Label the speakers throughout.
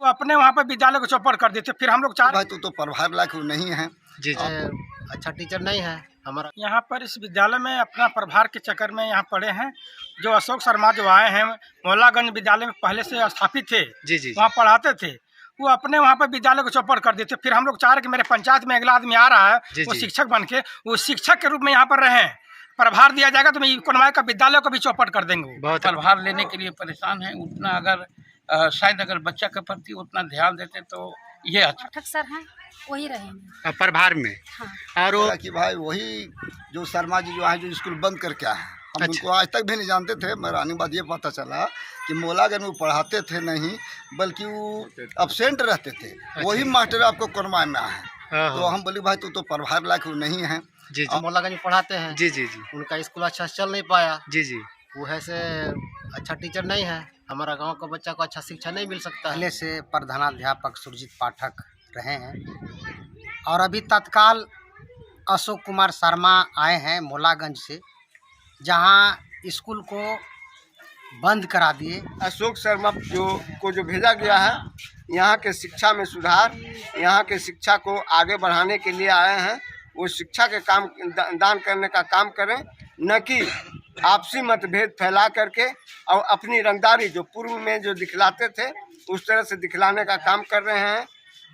Speaker 1: वो अपने वहाँ पर विद्यालय को चौपट कर देते। फिर हम लोग चार
Speaker 2: भाई तो प्रभार लायक नहीं है
Speaker 3: जी जी। अच्छा टीचर नहीं है हमारा
Speaker 1: यहाँ पर इस विद्यालय में अपना प्रभार के चक्कर में यहाँ पढ़े हैं। जो अशोक शर्मा जो आए हैं मोहल्लागंज विद्यालय में पहले से स्थापित थे,
Speaker 3: जी जी।
Speaker 1: वहाँ पढ़ाते थे। वो अपने वहाँ पर विद्यालय को चौपट कर देते। फिर हम लोग चाह रहे कि मेरे पंचायत में अगला आदमी आ रहा है
Speaker 3: जी
Speaker 1: वो
Speaker 3: जी।
Speaker 1: शिक्षक बन के वो शिक्षक के रूप में यहाँ पर रहें। प्रभार दिया जाएगा तो मैं कोनवाई का विद्यालय को भी चौपट कर देंगे।
Speaker 3: बहुत
Speaker 4: प्रभार लेने के लिए परेशान है। उतना अगर शायद अगर बच्चा के प्रति उतना ध्यान देते तो ये अच्छा।
Speaker 5: पाठक सर हैं वही रहेंगे
Speaker 3: प्रभार में।
Speaker 5: हाँ।
Speaker 3: और वो
Speaker 2: कि भाई वही जो शर्मा जी जो है जो स्कूल बंद करके आए हैं, हम
Speaker 3: अच्छा।
Speaker 2: उनको आज तक भी नहीं जानते थे। मगर आने के बाद ये पता चला कि मोहल्लागंज में पढ़ाते थे नहीं बल्कि वो अब्सेंट रहते थे। वही मास्टर आपको कोनवाई में आए हैं। तो हम बोले भाई तो प्रभार लायक नहीं है।
Speaker 3: जी जी।
Speaker 6: मोहल्लागंज में पढ़ाते हैं।
Speaker 3: जी जी जी।
Speaker 6: उनका स्कूल अच्छा से चल नहीं पाया।
Speaker 3: जी जी।
Speaker 6: वो है से अच्छा टीचर नहीं है। हमारा गांव का बच्चा को अच्छा शिक्षा नहीं मिल सकता है।
Speaker 7: पहले से प्रधानाध्यापक सुरजीत पाठक रहे हैं और अभी तत्काल अशोक कुमार शर्मा आए हैं मोहल्लागंज से, जहां स्कूल को बंद करा दिए।
Speaker 8: अशोक शर्मा जो भेजा गया है यहाँ के शिक्षा में सुधार, यहाँ के शिक्षा को आगे बढ़ाने के लिए आए हैं। वो शिक्षा के काम दान करने का काम करें, न कि आपसी मतभेद फैला करके और अपनी रंगदारी जो पूर्व में जो दिखलाते थे उस तरह से दिखलाने का काम कर रहे हैं।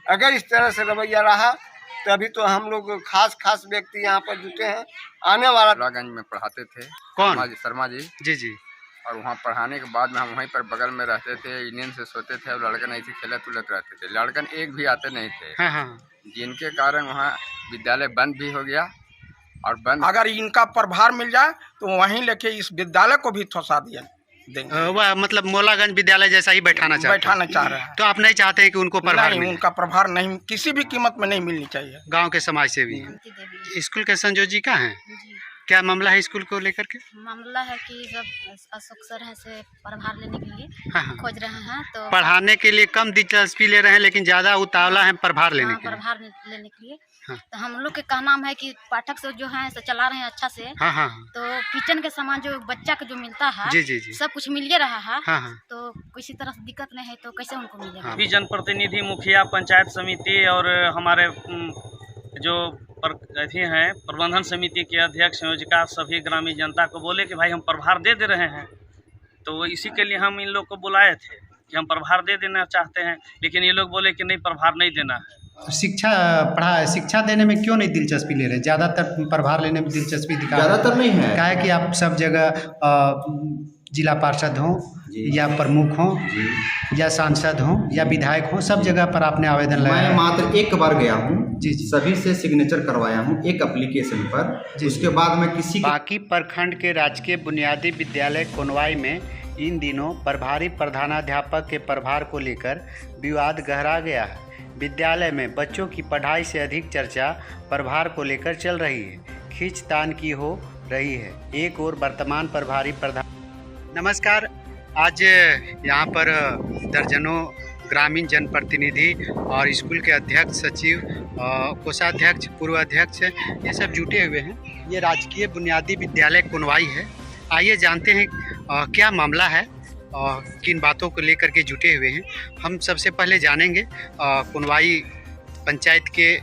Speaker 8: अगर इस तरह से रवैया रहा तभी तो हम लोग खास व्यक्ति यहाँ पर जुटे हैं। आने वाला
Speaker 9: मोहल्लागंज में पढ़ाते थे
Speaker 3: कौन?
Speaker 9: शर्मा जी।
Speaker 3: जी जी।
Speaker 9: और वहाँ पढ़ाने के बाद में हम वहीं पर बगल में रहते थे, यूनियन से सोते थे और लड़कन ऐसे खेलत उलत रहते थे। लड़कन एक भी आते नहीं थे।
Speaker 3: हाँ हाँ।
Speaker 9: जिनके कारण वहाँ विद्यालय बंद भी हो गया और बंद।
Speaker 1: अगर इनका प्रभार मिल जाए तो वहीं लेके इस विद्यालय को भी थोसा दिया देंगे।
Speaker 3: वह मतलब मोहल्लागंज विद्यालय जैसा ही बैठाना चाहते हैं।
Speaker 1: बैठाना चाह रहे हैं।
Speaker 3: तो आप नहीं चाहते हैं कि उनको प्रभार
Speaker 1: नहीं,
Speaker 3: मिले?
Speaker 1: उनका प्रभार नहीं किसी भी कीमत में नहीं मिलनी चाहिए।
Speaker 3: गांव के समाज से भी।
Speaker 5: शांति देवी
Speaker 3: स्कूल के संयोजिका हैं।
Speaker 5: जी।
Speaker 3: क्या मामला है स्कूल को लेकर के?
Speaker 5: मामला है कि जब अशोक सर है से प्रभार लेने के लिए
Speaker 3: हाँ हाँ।
Speaker 5: खोज रहे हैं तो
Speaker 3: पढ़ाने के लिए कम दिलचस्पी ले रहे हैं लेकिन ज़्यादा उतावला है प्रभार लेने
Speaker 5: हाँ,
Speaker 3: के लिए।
Speaker 5: प्रभार लेने के लिए।
Speaker 3: हाँ।
Speaker 5: तो हम लोग के कहना है कि पाठक से जो है से चला रहे हैं अच्छा से।
Speaker 3: हाँ हाँ।
Speaker 5: तो किचन के सामान जो बच्चा को जो मिलता है
Speaker 3: जी जी जी।
Speaker 5: सब कुछ मिल रहा है।
Speaker 3: हाँ हाँ।
Speaker 5: तो किसी तरह से दिक्कत नहीं है तो कैसे उनको मिलेगा?
Speaker 10: भी जनप्रतिनिधि, मुखिया, पंचायत समिति और हमारे जो अथी हैं प्रबंधन समिति के अध्यक्ष संयोजिका सभी ग्रामीण जनता को बोले कि भाई हम प्रभार दे रहे हैं। तो इसी के लिए हम इन लोग को बुलाए थे कि हम प्रभार दे देना चाहते हैं, लेकिन ये लोग बोले कि नहीं प्रभार नहीं देना है।
Speaker 11: शिक्षा देने में क्यों नहीं दिलचस्पी ले रहे? ज़्यादातर प्रभार लेने में दिलचस्पी दिखा
Speaker 12: ज़्यादातर नहीं है।
Speaker 11: क्या है कि आप सब जगह जिला पार्षद हों या प्रमुख हों या सांसद हों या विधायक हों, सब जगह पर आपने आवेदन लगाया?
Speaker 12: मैं मात्र एक बार गया हूँ
Speaker 11: जी जी।
Speaker 12: सभी से सिग्नेचर करवाया हूँ एक एप्लीकेशन पर। उसके बाद मैं किसी
Speaker 3: बाकी प्रखंड के राजकीय बुनियादी विद्यालय कोनवाई में इन दिनों प्रभारी प्रधानाध्यापक के प्रभार को लेकर विवाद गहरा गया है। विद्यालय में बच्चों की पढ़ाई से अधिक चर्चा प्रभार को लेकर चल रही है, खींचतान की हो रही है। एक और वर्तमान प्रभारी प्रधान। नमस्कार। आज यहाँ पर दर्जनों ग्रामीण जनप्रतिनिधि और स्कूल के अध्यक्ष, सचिव, कोषाध्यक्ष, पूर्व अध्यक्ष ये सब जुटे हुए हैं। ये राजकीय बुनियादी विद्यालय कोनवाई है। आइए जानते हैं क्या मामला है और किन बातों को लेकर के जुटे हुए हैं। हम सबसे पहले जानेंगे कोनवाई पंचायत के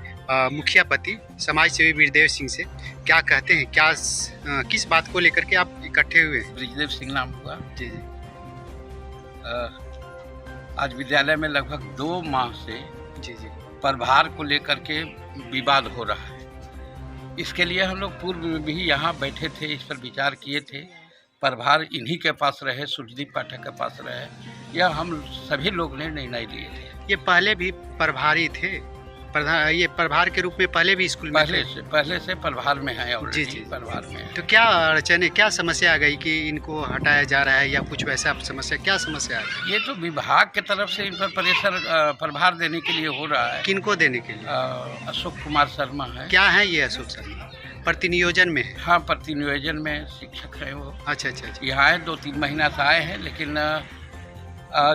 Speaker 3: मुखिया पति समाज सेवी वीरदेव सिंह से, क्या कहते हैं, क्या किस बात को लेकर के आप इकट्ठे हुए हैं?
Speaker 4: वीरदेव सिंह नाम हुआ।
Speaker 3: जी जी।
Speaker 4: आज विद्यालय में लगभग 2 माह से
Speaker 3: जी जी
Speaker 4: प्रभार को लेकर के विवाद हो रहा है। इसके लिए हम लोग पूर्व में भी यहाँ बैठे थे, इस पर विचार किए थे। प्रभार इन्हीं के पास रहे, सुरजीत पाठक के पास रहे, यह हम सभी लोग ने निर्णय लिए थे।
Speaker 3: ये पहले भी प्रभारी थे, ये प्रभार के रूप में पहले भी स्कूल में
Speaker 4: पहले से प्रभार में है और
Speaker 3: जी जी
Speaker 4: प्रभार में है।
Speaker 3: तो क्या अड़चने, क्या समस्या आ गई कि इनको हटाया जा रहा है या कुछ वैसा समस्या, क्या समस्या आ गई?
Speaker 4: ये तो विभाग के तरफ से इन पर प्रेशर प्रभार देने के लिए हो रहा है।
Speaker 3: किनको देने के लिए?
Speaker 4: अशोक कुमार शर्मा है।
Speaker 3: क्या है ये अशोक शर्मा? प्रतिनियोजन में है?
Speaker 4: हाँ, प्रतिनियोजन में शिक्षक है वो।
Speaker 3: अच्छा अच्छा अच्छा।
Speaker 4: यहाँ आए 2-3 महीना से आए हैं, लेकिन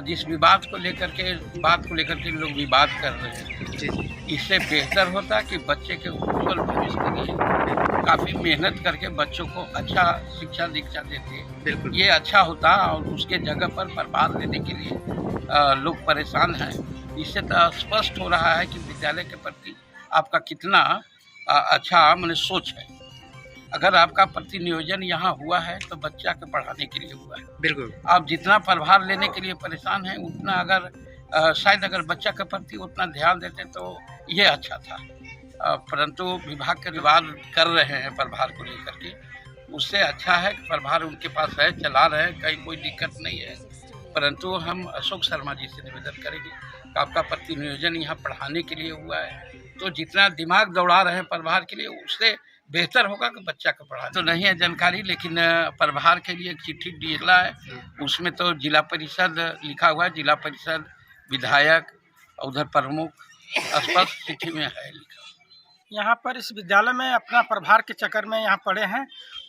Speaker 4: जिस विवाद को लेकर के लोग विवाद कर रहे हैं,
Speaker 3: जी जी।
Speaker 4: इससे बेहतर होता कि बच्चे के उज्जवल भविष्य के लिए काफ़ी मेहनत करके बच्चों को अच्छा शिक्षा दीक्षा देते।
Speaker 3: बिल्कुल,
Speaker 4: ये अच्छा होता और उसके जगह पर प्रभार देने के लिए लोग परेशान हैं। इससे तो स्पष्ट हो रहा है कि विद्यालय के प्रति आपका कितना अच्छा मैंने सोच है। अगर आपका प्रतिनियोजन यहाँ हुआ है तो बच्चा के पढ़ाने के लिए हुआ है।
Speaker 3: बिल्कुल।
Speaker 4: आप जितना प्रभार लेने के लिए परेशान हैं उतना अगर शायद अगर बच्चा के प्रति उतना ध्यान देते तो ये अच्छा था। परंतु विभाग के विवाद कर रहे हैं प्रभार को लेकर के, उससे अच्छा है कि प्रभार उनके पास है, चला रहे हैं, कहीं कोई दिक्कत नहीं है। परंतु हम अशोक शर्मा जी से निवेदन करेंगे कि आपका प्रतिनियोजन यहाँ पढ़ाने के लिए हुआ है तो जितना दिमाग दौड़ा रहे हैं प्रभार के लिए उससे बेहतर होगा कि बच्चा को पढ़ा। तो नहीं है जानकारी, लेकिन प्रभार के लिए एक चिट्ठी निकला है, उसमें तो जिला परिषद लिखा हुआ है, जिला परिषद, विधायक, उधर प्रमुख, स्पष्ट चिट्ठी में है लिखा।
Speaker 1: यहाँ पर इस विद्यालय में अपना प्रभार के चक्कर में यहाँ पढ़े हैं।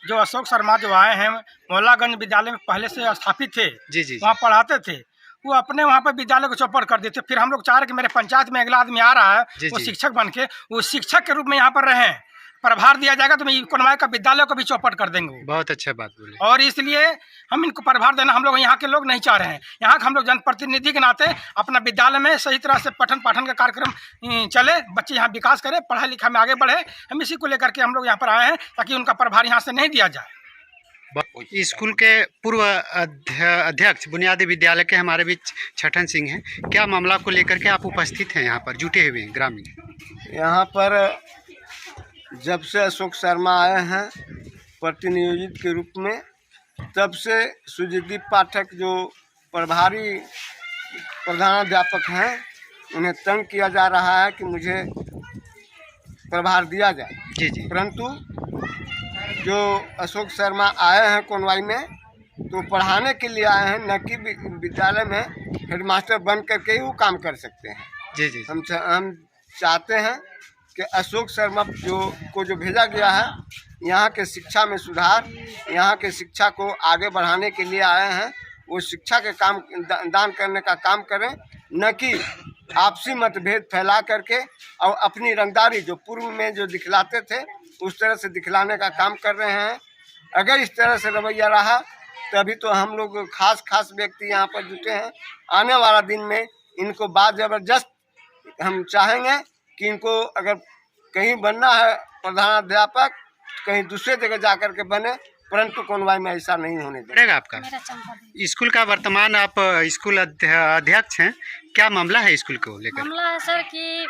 Speaker 1: जो अशोक शर्मा जो आए हैं मौलागंज विद्यालय में पहले से स्थापित थे,
Speaker 3: जी।
Speaker 1: वहाँ पढ़ाते थे, वो अपने वहाँ पर विद्यालय को चौपट कर देते। फिर हम लोग चाह रहे कि मेरे पंचायत में अगला आदमी आ रहा है वो शिक्षक बन के वो शिक्षक के रूप में यहाँ पर रहे, प्रभार दिया जाएगा तो कोनवाई का विद्यालय को भी चौपट कर देंगे।
Speaker 3: बहुत अच्छा बात बोले।
Speaker 1: और इसलिए हम इनको प्रभार देना हम लोग यहाँ के लोग नहीं चाह रहे हैं। यहाँ के हम लोग जनप्रतिनिधि के नाते अपना विद्यालय में सही तरह से पठन पाठन का कार्यक्रम चले, बच्चे यहाँ विकास करें, पढ़ाई लिखाई में आगे बढ़े। हम इसी को लेकर के हम लोग यहाँ पर आए हैं ताकि उनका प्रभार यहाँ से नहीं दिया जाए।
Speaker 3: स्कूल के पूर्व अध्यक्ष बुनियादी विद्यालय के हमारे बीच छठन सिंह हैं। क्या मामला को लेकर के आप उपस्थित हैं यहाँ पर, जुटे हुए हैं ग्रामीण?
Speaker 8: यहाँ पर जब से अशोक शर्मा आए हैं प्रतिनियोजित के रूप में, तब से सुजीत पाठक जो प्रभारी प्रधानाध्यापक हैं उन्हें तंग किया जा रहा है कि मुझे प्रभार दिया जाए।
Speaker 3: जी।
Speaker 8: परंतु जो अशोक शर्मा आए हैं कोनवाई में तो पढ़ाने के लिए आए हैं, न कि विद्यालय में हेडमास्टर बन करके ही वो काम कर सकते हैं।
Speaker 3: जी।
Speaker 8: हम चाहते हैं कि अशोक शर्मा जो भेजा गया है यहाँ के शिक्षा में सुधार, यहाँ के शिक्षा को आगे बढ़ाने के लिए आए हैं, वो शिक्षा के काम दान करने का काम करें, न कि आपसी मतभेद फैला करके और अपनी रंगदारी जो पूर्व में जो दिखलाते थे उस तरह से दिखलाने का काम कर रहे हैं। अगर इस तरह से रवैया रहा तभी तो हम लोग खास व्यक्ति यहाँ पर जुटे हैं। आने वाला दिन में इनको बात ज़बरदस्त हम चाहेंगे कि इनको अगर कहीं बनना है प्रधानाध्यापक कहीं दूसरे जगह जा कर के बने, परंतु कोनवाई में ऐसा नहीं होने
Speaker 3: देगा। आपका स्कूल का वर्तमान आप स्कूल अध्यक्ष हैं, क्या मामला है स्कूल को लेकर?
Speaker 5: मामला है सर कि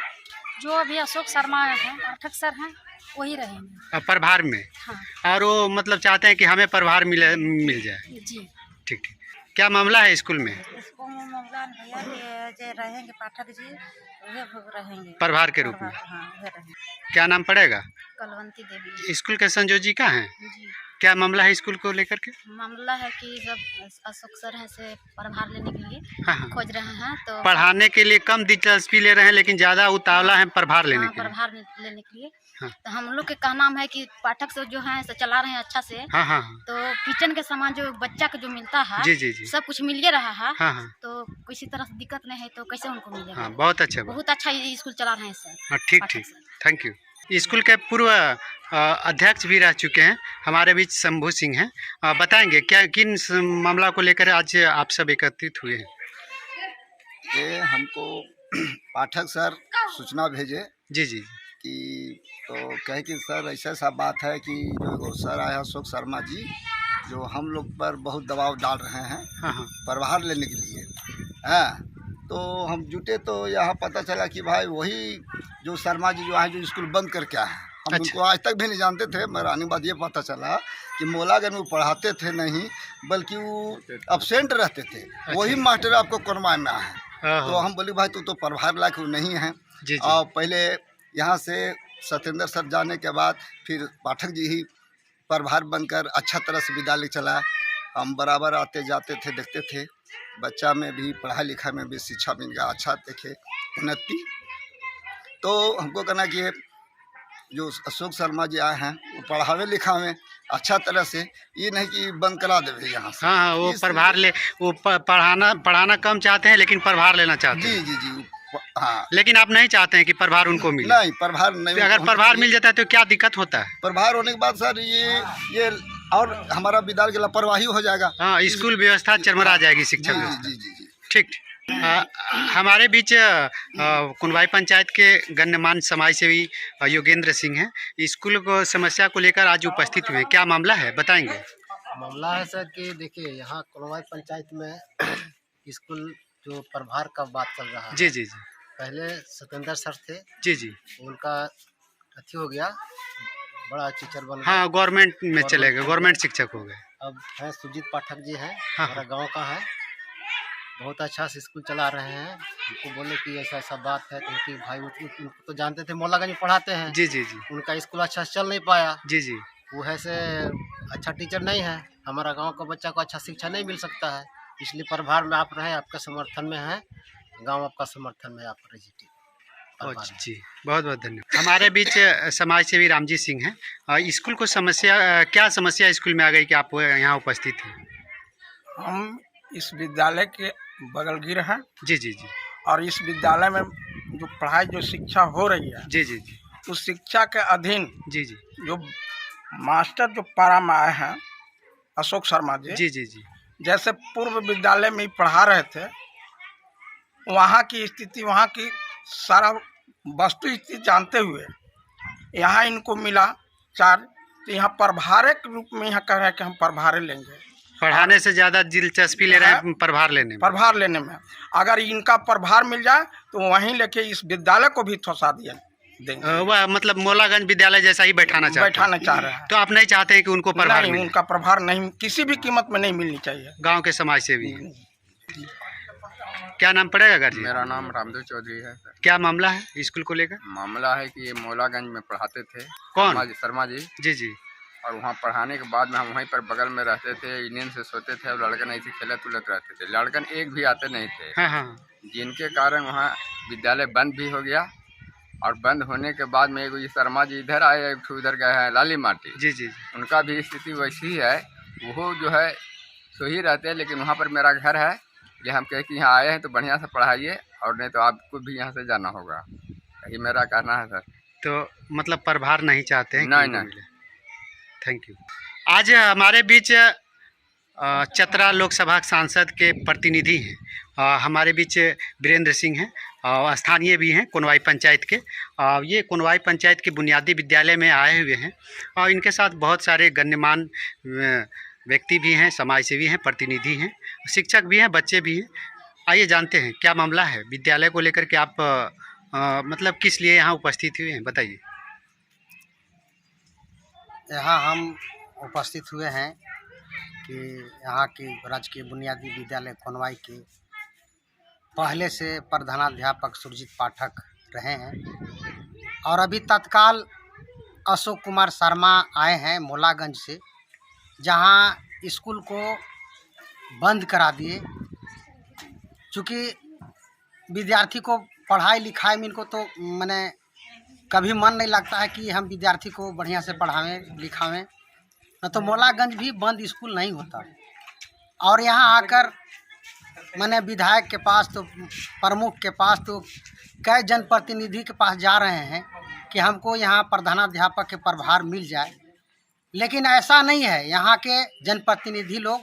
Speaker 5: जो अभी अशोक शर्मा हैं पाठक सर हैं वही रहेंगे
Speaker 3: प्रभार में।
Speaker 5: हाँ।
Speaker 3: और वो मतलब चाहते हैं कि हमें प्रभार मिल जाए।
Speaker 5: जी
Speaker 3: ठीक। क्या मामला है स्कूल में?
Speaker 5: इसको मामला भैया जो रहेंगे पाठक जी रहेंगे
Speaker 3: प्रभार के रूप में।
Speaker 5: हाँ,
Speaker 3: क्या नाम पड़ेगा?
Speaker 5: कलवंती देवी।
Speaker 3: स्कूल के संयोजिका हैं।
Speaker 5: जी।
Speaker 3: क्या मामला है स्कूल को लेकर के?
Speaker 5: मामला है कि जब अशोक सर है से प्रभार लेने के लिए
Speaker 3: हाँ।
Speaker 5: खोज रहे हैं तो
Speaker 3: पढ़ाने के लिए कम दिलचस्पी ले रहे हैं लेकिन ज़्यादा उतावला है प्रभार लेने के लिए।
Speaker 5: प्रभार लेने के लिए
Speaker 3: हाँ।
Speaker 5: तो हम लोग के कहना है कि पाठक से जो है चला रहे हैं अच्छा से।
Speaker 3: हाँ।
Speaker 5: तो किचन के सामान जो बच्चा को जो मिलता है
Speaker 3: जी।
Speaker 5: सब कुछ मिल रहा है।
Speaker 3: हाँ।
Speaker 5: तो किसी तरह से दिक्कत नहीं है तो कैसे उनको मिलेगा।
Speaker 3: हाँ, बहुत अच्छा
Speaker 5: ये स्कूल चला रहे हैं सर।
Speaker 3: ठीक। Thank you. स्कूल के पूर्व अध्यक्ष भी रह चुके हैं हमारे बीच शंभू सिंह हैं। बताएंगे क्या किन मामला को लेकर आज आप सब एकत्रित हुए हैं?
Speaker 2: ये हमको पाठक सर सूचना भेजे
Speaker 3: जी
Speaker 2: कि तो कहे कि सर ऐसा बात है कि जो सर आए अशोक शर्मा जी जो हम लोग पर बहुत दबाव डाल रहे हैं प्रभार लेने के लिए। तो हम जुटे तो यहाँ पता चला कि भाई वही जो शर्मा जी जो आए जो स्कूल बंद करके आए हैं। हम उनको आज तक भी नहीं जानते थे, मगर आने बाद ये पता चला कि मौलागंज में पढ़ाते थे नहीं बल्कि वो अब्सेंट रहते थे। वही मास्टर आपको कोनवाई में आए हैं। तो हम बोले भाई तू तो प्रभार लायक नहीं है। और पहले यहाँ से सत्येंद्र सर जाने के बाद फिर पाठक जी ही प्रभार बनकर अच्छा तरह से विद्यालय चला। हम बराबर आते जाते थे, देखते थे बच्चा में भी पढ़ाई लिखाई में भी शिक्षा मिल गया, अच्छा देखे उन्नति। तो हमको कहना कि जो अशोक शर्मा जी आए हैं वो पढ़ावे लिखावे अच्छा तरह से, ये नहीं कि बंद करा देवे यहाँ से।
Speaker 3: हाँ, वो प्रभार ले वो पढ़ाना कम चाहते हैं लेकिन प्रभार लेना चाहते हैं।
Speaker 2: जी। हाँ,
Speaker 3: लेकिन आप नहीं चाहते हैं कि प्रभार उनको मिले?
Speaker 2: नहीं, प्रभार नहीं।
Speaker 3: अगर प्रभार मिल जाता है तो क्या दिक्कत होता है?
Speaker 2: प्रभार होने के बाद सर ये और हमारा विद्यालय की लापरवाही हो जाएगा।
Speaker 3: हाँ, स्कूल व्यवस्था चरमरा जाएगी, शिक्षा
Speaker 2: जी।
Speaker 3: ठीक।
Speaker 11: हमारे बीच कुनवाई पंचायत के गण्यमान्य समाज सेवी योगेंद्र सिंह हैं। स्कूल को समस्या को लेकर आज उपस्थित हुए, क्या मामला है बताएंगे?
Speaker 6: मामला है सर कि देखिए यहाँ कुनवाई पंचायत में स्कूल जो प्रभार का बात चल रहा है।
Speaker 11: जी जी जी।
Speaker 6: पहले सत्येंद्र सर थे।
Speaker 11: जी जी।
Speaker 6: उनका अथी हो गया, बड़ा टीचर बन गया।
Speaker 11: हाँ, गवर्नमेंट में चले गए, गवर्नमेंट शिक्षक हो गए।
Speaker 6: अब है सुरजीत पाठक जी हैं,
Speaker 11: हाँ।
Speaker 6: हमारा गांव का है, बहुत अच्छा से स्कूल चला रहे हैं। उनको बोले कि ऐसा ऐसा बात है तो कि भाई उनको तो जानते थे, मोलागंज में पढ़ाते हैं।
Speaker 11: जी जी जी।
Speaker 6: उनका स्कूल अच्छा से चल नहीं पाया।
Speaker 11: जी जी।
Speaker 6: वो है से अच्छा टीचर नहीं है, हमारा गांव का बच्चा को अच्छा शिक्षा नहीं मिल सकता है, इसलिए प्रभार में आप रहे, आपका समर्थन में है, गांव आपका समर्थन में आप रहिए।
Speaker 11: जी, बहुत बहुत धन्यवाद। हमारे बीच समाज सेवी रामजी सिंह हैं। स्कूल को समस्या, क्या समस्या स्कूल में आ गई कि आप यहाँ उपस्थित हैं?
Speaker 1: हम इस विद्यालय के बगल गिर हैं।
Speaker 11: जी जी जी।
Speaker 1: और इस विद्यालय में जो पढ़ाई जो शिक्षा हो रही है,
Speaker 11: जी जी जी,
Speaker 1: उस शिक्षा के अधीन
Speaker 11: जी जी,
Speaker 1: जो मास्टर जो पारा में आए हैं अशोक शर्मा जी,
Speaker 11: जी जी जी,
Speaker 1: जैसे पूर्व विद्यालय में पढ़ा रहे थे, वहाँ की स्थिति, वहाँ की सारा वस्तु स्थिति जानते हुए यहाँ इनको मिला चार्ज, तो यहाँ प्रभारे के रूप में यहाँ कह रहे हैं कि हम प्रभारे लेंगे।
Speaker 11: पढ़ाने से ज़्यादा दिलचस्पी ले रहे हैं प्रभार लेने में।
Speaker 1: प्रभार लेने में अगर इनका प्रभार मिल जाए तो वहीं लेके इस विद्यालय को भी थोसा दिया देंगे।
Speaker 11: वह मतलब मोलागंज विद्यालय जैसा ही बैठाना चाह
Speaker 1: रहे हैं।
Speaker 11: तो आप नहीं चाहते हैं कि उनको प्रभार
Speaker 1: नहीं, उनका प्रभार नहीं, किसी भी कीमत में नहीं मिलनी चाहिए।
Speaker 11: गाँव के समाज सेवी हैं। क्या नाम पड़ेगा जी?
Speaker 9: मेरा नाम रामदेव चौधरी है सर।
Speaker 11: क्या मामला है स्कूल को लेकर?
Speaker 9: मामला है कि ये मोलागंज में पढ़ाते थे।
Speaker 11: कौन?
Speaker 9: शर्मा जी।
Speaker 11: जी जी।
Speaker 9: और वहाँ पढ़ाने के बाद में हम वहीं पर बगल में रहते थे, यूनियन से सोते थे और लड़कन ऐसे खेलत उलत रहते थे, लड़कन एक भी आते नहीं थे।
Speaker 11: हाँ हाँ।
Speaker 9: जिनके कारण वहाँ विद्यालय बंद भी हो गया। और बंद होने के बाद में ये शर्मा जी इधर आए, एक उधर गए हैं लाली माटी।
Speaker 11: जी जी।
Speaker 9: उनका भी स्थिति वैसी ही है, वो जो है सो ही रहते हैं, लेकिन वहाँ पर मेरा घर है, ये हम कहे कि यहाँ आए हैं तो बढ़िया से पढ़ाइए, और नहीं तो आपको भी यहाँ से जाना होगा, यही मेरा कहना है सर।
Speaker 11: तो मतलब प्रभार नहीं चाहते हैं?
Speaker 9: नहीं।
Speaker 11: Thank you. आज हमारे बीच चतरा लोकसभा सांसद के प्रतिनिधि हैं, हमारे बीच वीरेंद्र सिंह हैं, स्थानीय भी हैं कुनवाई पंचायत के। ये कुनवाई पंचायत के बुनियादी विद्यालय में आए हुए हैं और इनके साथ बहुत सारे गण्यमान्य व्यक्ति भी हैं, समाज सेवी हैं, प्रतिनिधि हैं, शिक्षक भी हैं, बच्चे भी हैं। आइए जानते हैं क्या मामला है विद्यालय को लेकर के, आप मतलब किस लिए यहाँ उपस्थित हुए हैं, बताइए।
Speaker 7: यहाँ हम उपस्थित हुए हैं कि यहाँ की राजकीय बुनियादी विद्यालय कुनवाई के पहले से प्रधानाध्यापक सुरजीत पाठक रहे हैं और अभी तत्काल अशोक कुमार शर्मा आए हैं मोलागंज से, जहाँ स्कूल को बंद करा दिए। चूँकि विद्यार्थी को पढ़ाई लिखाई में इनको तो मैंने कभी मन नहीं लगता है कि हम विद्यार्थी को बढ़िया से पढ़ावें लिखावें, न तो मोलागंज भी बंद स्कूल नहीं होता। और यहाँ आकर मैंने विधायक के पास तो प्रमुख के पास तो कई जनप्रतिनिधि के पास जा रहे हैं कि हमको यहाँ प्रधानाध्यापक के प्रभार मिल जाए, लेकिन ऐसा नहीं है। यहाँ के जनप्रतिनिधि लोग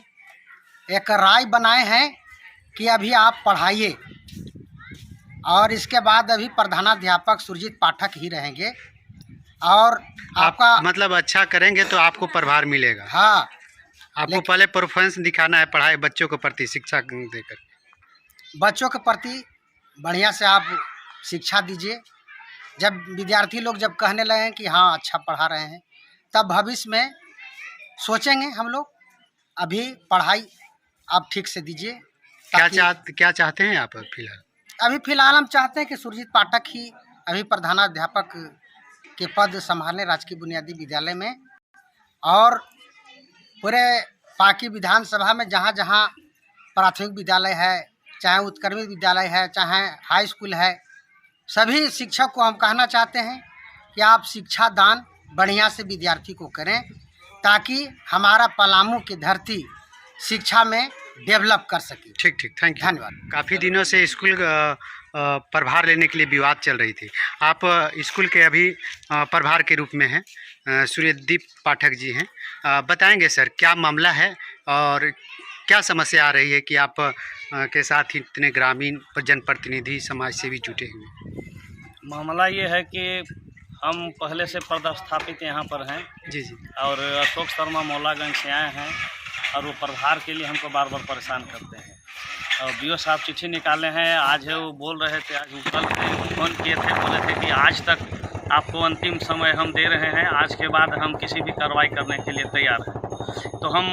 Speaker 7: एक राय बनाए हैं कि अभी आप पढ़ाइए और इसके बाद अभी प्रधानाध्यापक सुरजीत पाठक ही रहेंगे और आपका
Speaker 11: मतलब अच्छा करेंगे तो आपको प्रभार मिलेगा।
Speaker 7: हाँ,
Speaker 11: आपको पहले परफॉर्मेंस दिखाना है पढ़ाई बच्चों के प्रति, शिक्षा देकर
Speaker 7: बच्चों के प्रति बढ़िया से आप शिक्षा दीजिए। जब विद्यार्थी लोग जब कहने लगे कि हाँ अच्छा पढ़ा रहे हैं, तब भविष्य में सोचेंगे हम लोग। अभी पढ़ाई आप ठीक से दीजिए।
Speaker 11: क्या चाहते हैं आप फिलहाल?
Speaker 7: अभी फिलहाल हम चाहते हैं कि सुरजीत पाठक ही अभी प्रधानाध्यापक के पद संभालें राजकीय बुनियादी विद्यालय में, और पूरे पाकी विधानसभा में जहाँ जहाँ प्राथमिक विद्यालय है, चाहे उत्क्रमित विद्यालय है, चाहे हाई स्कूल है, सभी शिक्षक को हम कहना चाहते हैं कि आप शिक्षा दान बढ़िया से विद्यार्थी को करें, ताकि हमारा पलामू की धरती शिक्षा में डेवलप कर सके।
Speaker 11: ठीक, थैंक यू,
Speaker 7: धन्यवाद।
Speaker 11: काफ़ी दिनों से स्कूल प्रभार लेने के लिए विवाद चल रही थी। आप स्कूल के अभी प्रभार के रूप में हैं, सूर्यदीप पाठक जी हैं। बताएंगे सर क्या मामला है और क्या समस्या आ रही है कि आप के साथ ही इतने ग्रामीण जनप्रतिनिधि समाज सेवी जुटे हुए?
Speaker 10: मामला ये है कि हम पहले से पदस्थापित यहाँ पर हैं
Speaker 11: जी जी।
Speaker 10: और अशोक शर्मा मौलागंज से आए हैं और वो प्रभार के लिए हमको बार बार परेशान करते हैं। और बीओ साहब चिट्ठी निकाले हैं, आज है वो बोल रहे थे, आज कल फ़ोन किए थे, बोले थे कि आज तक आपको अंतिम समय हम दे रहे हैं, आज के बाद हम किसी भी कार्रवाई करने के लिए तैयार हैं। तो हम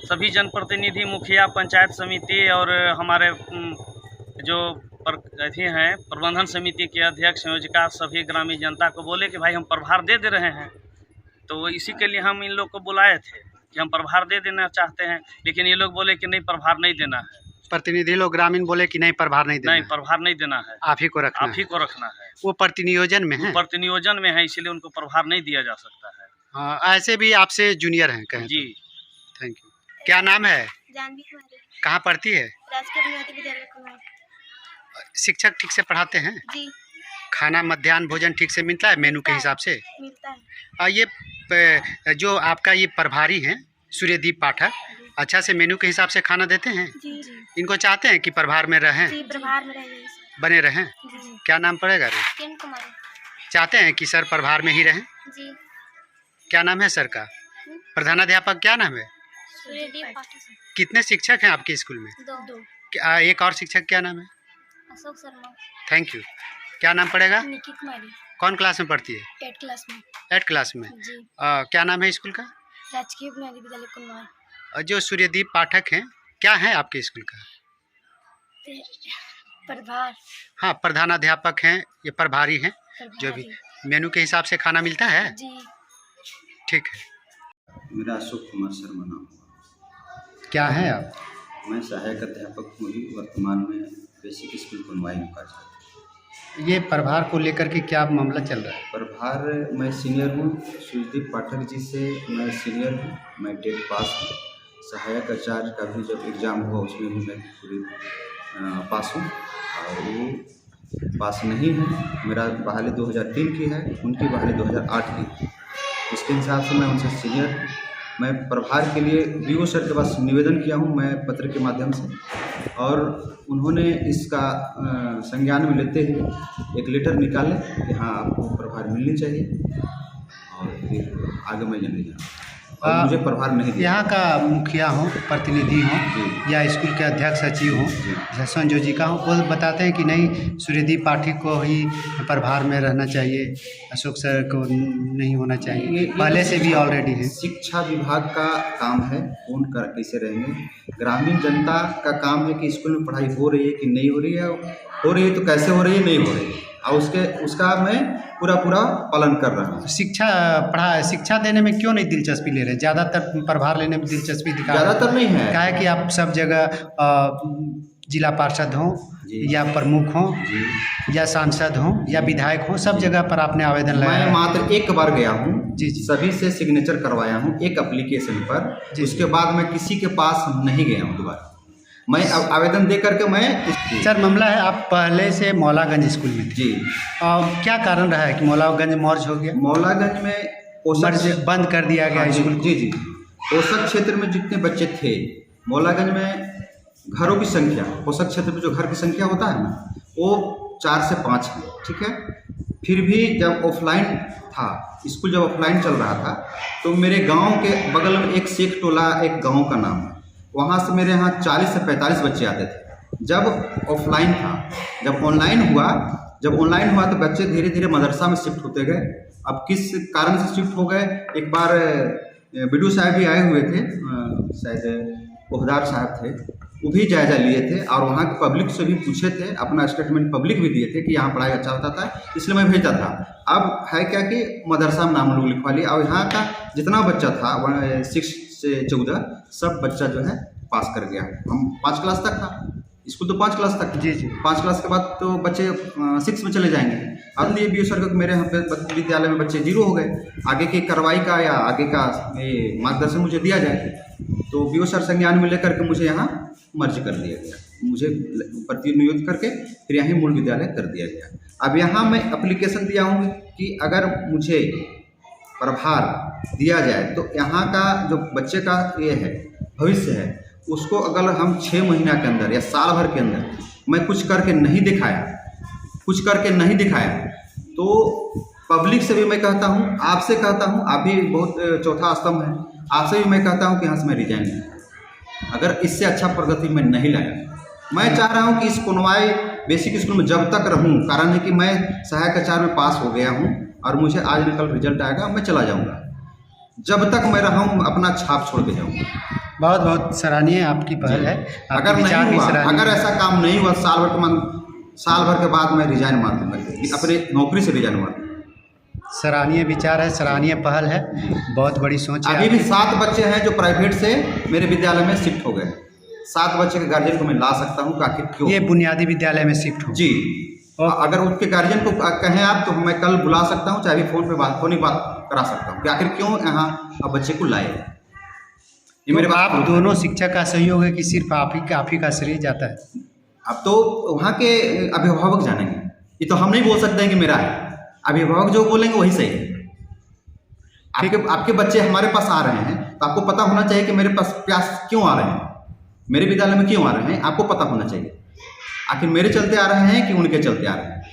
Speaker 10: सभी जनप्रतिनिधि, मुखिया, पंचायत समिति और हमारे जो अथी हैं प्रबंधन समिति के अध्यक्ष, संयोजिका, सभी ग्रामीण जनता को बोले कि भाई हम प्रभार दे रहे हैं। तो इसी के लिए हम इन लोग को बुलाए थे कि हम प्रभार दे देना चाहते हैं, लेकिन ये लोग बोले कि नहीं प्रभार नहीं देना है।
Speaker 11: प्रतिनिधि लोग ग्रामीण बोले कि नहीं प्रभार नहीं देना,
Speaker 10: नहीं प्रभार नहीं देना है,
Speaker 11: आप ही को रखना,
Speaker 10: आप ही को रखना है।
Speaker 11: वो प्रतिनियोजन में है,
Speaker 10: प्रतिनियोजन में है, इसीलिए उनको प्रभार नहीं दिया जा सकता है।
Speaker 11: हाँ, ऐसे भी आपसे जूनियर हैं कहें
Speaker 10: जी।
Speaker 11: Thank you. क्या नाम है?
Speaker 13: जानवी कुमारी।
Speaker 11: कहाँ पढ़ती है?
Speaker 13: राजकीय बुनियादी विद्यालय कुमार।
Speaker 11: शिक्षक ठीक से पढ़ाते हैं?
Speaker 13: जी।
Speaker 11: खाना मध्याह्न भोजन ठीक से मिलता है मेनू के हिसाब से?
Speaker 13: मिलता है।
Speaker 11: ये जो आपका ये प्रभारी हैं सूर्यदीप पाठक, अच्छा से मेनू के हिसाब से खाना देते हैं?
Speaker 13: जी।
Speaker 11: इनको चाहते हैं कि प्रभार में रहें?
Speaker 13: जी, प्रभार में रहें,
Speaker 11: बने रहें।
Speaker 13: जी।
Speaker 11: क्या नाम पड़ेगा?
Speaker 13: किरण कुमारी।
Speaker 11: चाहते हैं कि सर प्रभार में ही रहें?
Speaker 13: जी।
Speaker 11: क्या नाम है सर का? प्रधानाध्यापक क्या नाम है?
Speaker 13: सूर्यदीप पाठक।
Speaker 11: कितने शिक्षक हैं आपके स्कूल में?
Speaker 13: 2।
Speaker 11: एक और शिक्षक क्या नाम है?
Speaker 13: अशोक शर्मा।
Speaker 11: Thank you. क्या नाम पड़ेगा?
Speaker 13: निकी कुमारी।
Speaker 11: कौन क्लास में पढ़ती है?
Speaker 13: 8 क्लास में।
Speaker 11: 8 क्लास में।
Speaker 13: जी।
Speaker 11: क्या नाम है स्कूल का?
Speaker 13: राजकीय बुनियादी विद्यालय कुमार।
Speaker 11: जो सूर्यदीप पाठक हैं, क्या है आपके स्कूल का?
Speaker 13: प्रभार।
Speaker 11: हाँ, प्रधानाध्यापक हैं, ये प्रभारी हैं, जो भी मेनू के हिसाब से खाना मिलता है?
Speaker 13: जी।
Speaker 11: ठीक है।
Speaker 12: मेरा अशोक कुमार शर्मा नाम है।
Speaker 11: क्या है आप?
Speaker 12: मैं सहायक अध्यापक हूँ, वर्तमान में बेसिक स्कूल कोनवाई में कार्यरत।
Speaker 11: ये प्रभार को लेकर के क्या मामला चल रहा है?
Speaker 12: प्रभार मैं सीनियर हूँ, सूर्यदीप पाठक जी से मैं सीनियर हूँ, मैं 10th पास हूँ। सहायक आचार्य का भी जब एग्ज़ाम हुआ उसमें भी मैं पूरी पास हूँ, और वो पास नहीं है। मेरा बहाली 2003 की है, उनकी बहाली 2008 की है। इसके हिसाब से मैं उनसे सीनियर हूँ। मैं प्रभार के लिए बीओ सर के पास निवेदन किया हूँ, मैं पत्र के माध्यम से, और उन्होंने इसका संज्ञान में लेते हुए एक लेटर निकाले कि हाँ आपको प्रभार मिलनी चाहिए, और फिर आगे मैं जाने जाऊँ, और मुझे प्रभार नहीं दिया।
Speaker 11: यहाँ का मुखिया हो, प्रतिनिधि हो, या स्कूल के अध्यक्ष सचिव हो, संयोजिका हो, वो बताते हैं कि नहीं सूर्यदीप पाठक को ही प्रभार में रहना चाहिए, अशोक सर को नहीं होना चाहिए। पहले से भी ऑलरेडी है।
Speaker 12: शिक्षा विभाग का काम है, कौन कर कैसे रहेंगे। ग्रामीण जनता का काम है कि स्कूल में पढ़ाई हो रही है कि नहीं हो रही है तो कैसे हो रही है, नहीं हो रही है, और उसका मैं पूरा पालन कर रहा हूँ।
Speaker 11: शिक्षा देने में क्यों नहीं दिलचस्पी ले रहे? ज़्यादातर प्रभार लेने में दिलचस्पी दिखा
Speaker 12: ज़्यादातर नहीं है।
Speaker 11: क्या है कि आप सब जगह जिला पार्षद हों या प्रमुख हों या सांसद हों या विधायक हों, सब जगह पर आपने आवेदन लगाया?
Speaker 12: मैं मात्र एक बार गया हूँ,
Speaker 11: जी।
Speaker 12: सभी से सिग्नेचर करवाया हूँ एक एप्लीकेशन पर, उसके बाद मैं किसी के पास नहीं गया हूँ दोबारा। मैं आवेदन दे करके मैं
Speaker 11: सर, मामला है आप पहले से मौलागंज स्कूल में थे।
Speaker 12: जी।
Speaker 11: क्या कारण रहा है कि मौलागंज मर्ज हो गया?
Speaker 12: मौलागंज में
Speaker 11: मर्ज बंद कर दिया गया स्कूल?
Speaker 12: जी। पोषक क्षेत्र में जितने बच्चे थे, मौलागंज में घरों की संख्या, पोषक क्षेत्र में जो घर की संख्या होता है ना, वो 4 से 5 है, ठीक है। फिर भी जब ऑफलाइन था स्कूल, जब ऑफलाइन चल रहा था, तो मेरे गांव के बगल में एक शेख टोला, एक गांव का नाम है, वहाँ से मेरे यहाँ 40 से 45 बच्चे आते थे जब ऑफलाइन था। जब ऑनलाइन हुआ तो बच्चे धीरे धीरे मदरसा में शिफ्ट होते गए। अब किस कारण से शिफ्ट हो गए, एक बार बीडीओ साहब भी आए हुए थे, शायद ओहदार साहब थे, वो भी जायज़ा लिए थे, और वहाँ के पब्लिक से भी पूछे थे, अपना स्टेटमेंट पब्लिक भी दिए थे कि यहाँ पढ़ाई अच्छा होता था, इसलिए मैं भेजता था। अब है क्या कि मदरसा में नाम लोग लिखवा लिया, और यहाँ का जितना बच्चा था 6 से 14 सब बच्चा जो है पास कर गया। हम 5 क्लास तक था स्कूल, तो 5 क्लास तक।
Speaker 11: जी।
Speaker 12: 5 क्लास के बाद तो बच्चे 6 में चले जाएंगे। अब ये बीओ सर को मेरे यहाँ पे विद्यालय में बच्चे 0 हो गए। आगे की कार्रवाई का या आगे का ये मार्गदर्शन मुझे दिया जाए, तो बीओ सर संज्ञान में लेकर के मुझे यहाँ मर्ज कर दिया गया, मुझे प्रतिनियुक्त करके फिर यहाँ मूल विद्यालय कर दिया गया। अब यहाँ मैं एप्लीकेशन दिया हूँ कि अगर मुझे प्रभार दिया जाए तो यहाँ का जो बच्चे का ये है भविष्य है, उसको अगर हम 6 महीना के अंदर या साल भर के अंदर मैं कुछ करके नहीं दिखाया तो पब्लिक से भी मैं कहता हूँ, आपसे कहता हूँ, आप भी बहुत चौथा स्तंभ है, आपसे भी मैं कहता हूँ कि यहाँ से मैं रिजाइन दूँ अगर इससे अच्छा प्रगति मैं नहीं लाया। मैं चाह रहा हूँ कि इस कोनवाई बेसिक स्कूल में जब तक रहूँ, कारण है कि मैं सहायक आचार्य में पास हो गया हूँ और मुझे आज न कल रिजल्ट आएगा, मैं चला जाऊँगा। जब तक मैं रहा हूँ अपना छाप छोड़ के जाऊँगा।
Speaker 11: बहुत बहुत सराहनीय आपकी पहल है।
Speaker 12: अगर नहीं हुआ, अगर ऐसा काम नहीं हुआ साल भर के बाद मैं रिजाइन मार दूँगा, अपने नौकरी से रिजाइन मार दूँगा।
Speaker 11: सराहनीय विचार है, सराहनीय पहल है, बहुत बड़ी सोच है।
Speaker 12: अभी भी 7 बच्चे हैं जो प्राइवेट से मेरे विद्यालय में शिफ्ट हो गए। 7 बच्चे के गार्जियन को मैं ला सकता हूँ, आखिर क्यों?
Speaker 11: ये बुनियादी विद्यालय में शिफ्ट हो जी।
Speaker 12: और अगर उसके गार्जियन को कहें आप, तो मैं कल बुला सकता हूँ, चाहे भी फ़ोन पे बात करा सकता हूँ कि आखिर क्यों यहाँ अब बच्चे को लाए।
Speaker 11: ये मेरे आप दोनों शिक्षक का सहयोग है कि सिर्फ आप ही का श्रेय जाता है?
Speaker 12: अब तो वहाँ के अभिभावक जानेंगे, ये तो हम नहीं बोल सकते हैं कि मेरा है। अभिभावक जो बोलेंगे वही सही है। आपके बच्चे हमारे पास आ रहे हैं तो आपको पता होना चाहिए कि मेरे पास प्यास क्यों आ रहे हैं, मेरे विद्यालय में क्यों आ रहे हैं, आपको पता होना चाहिए। आखिर मेरे चलते आ रहे हैं कि उनके चलते आ रहे हैं।